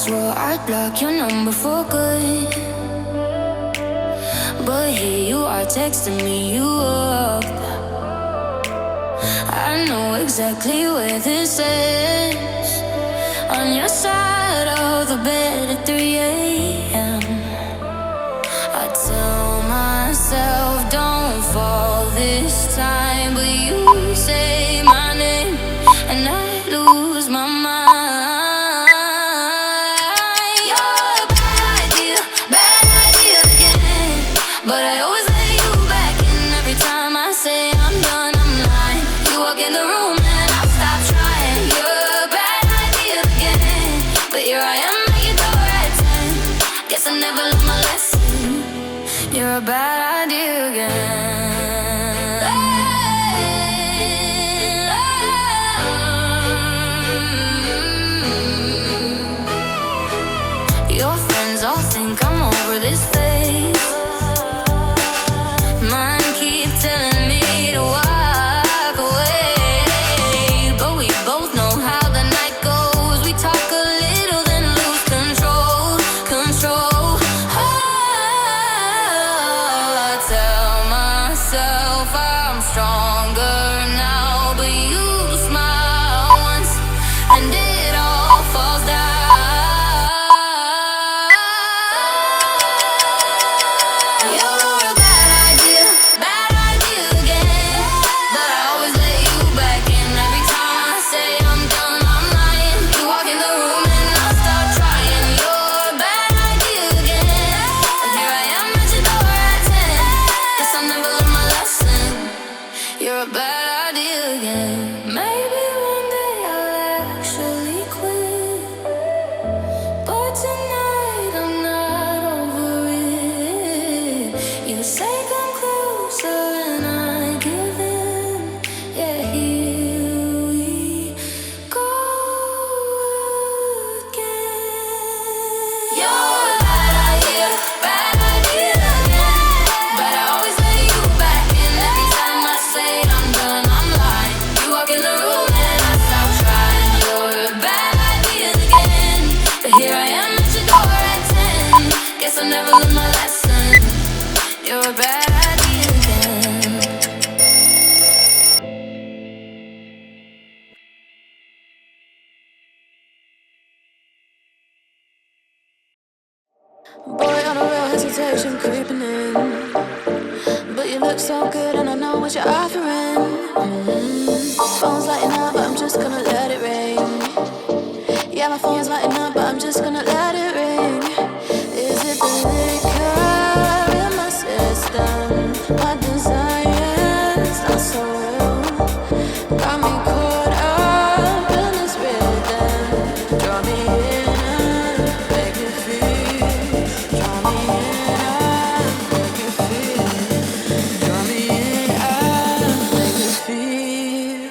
swore I'd block your number for good, but here you are texting me you up. I know exactly where this is, on your side of the bed at 3 a.m. I tell myself don't fall this time, but you say my name and I lose my mind. You're a bad idea again, but I always let you back in. Every time I say I'm done, I'm lying. You walk in the room and I stop trying. You're a bad idea again, but here I am at your door at 10. Guess I never learned my lesson. You're a bad idea again. Your friends all think I'm over this phase. Mine keep telling me to walk away, but we both know how the night goes. We talk a little, then lose control. I tell myself I'm stronger now, but you smile once and it all falls down. You're a bad idea again, but I always let you back in. Every time I say I'm done, I'm lying. You walk in the room and I start trying. You're a bad idea again, and here I am at your door at 10. Guess I never learned my lesson. You're a bad idea again. Maybe one day I'll actually quit, but tonight I'm not over it. You say come closer and I give in. Yeah, here we go again. You're a bad idea again, but I always let you back in. Every time I say I'm done, I'm lying. You walk in the room and I stop trying. You're a bad idea again, but here I am at your door at 10. Guess I never learned my lesson. You're a bad idea again. Boy, on a real hesitation creeping in, but you look so good and I know what you're offering. Phone's lighting up, but I'm just gonna let it ring. Yeah, my phone's lighting up, but I'm just gonna let it ring. Is it the liquor in my system? My desire's not so real. Got me caught up in this rhythm. Draw me in and make me feel. Draw me in and make me feel. Draw me in and make me feel.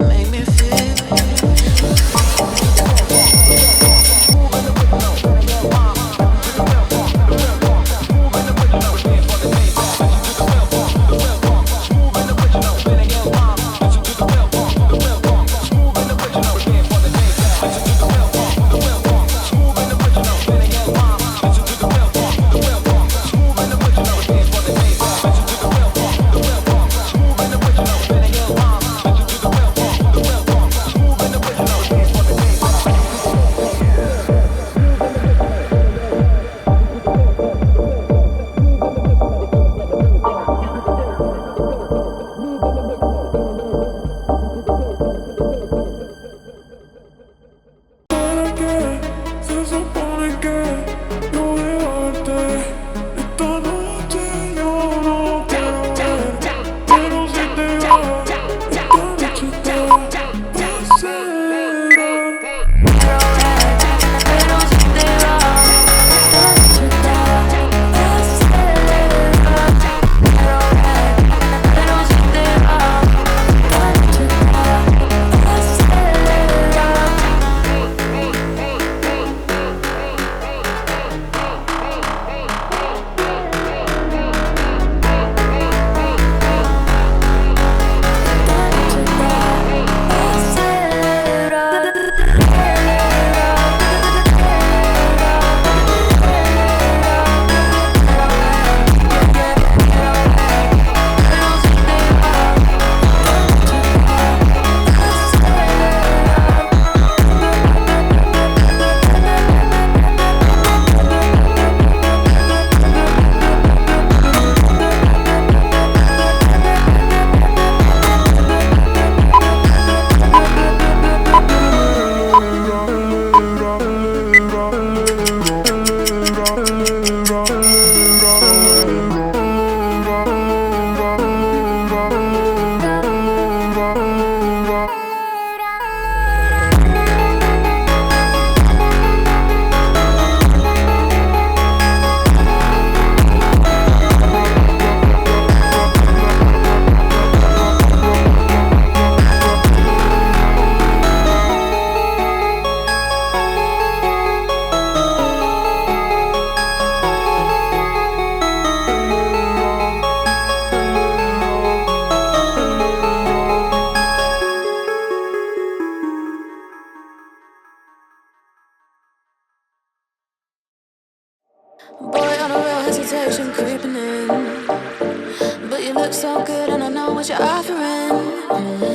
Make me feel. Boy, on a real hesitation creeping in. But you look so good and I know what you're offering.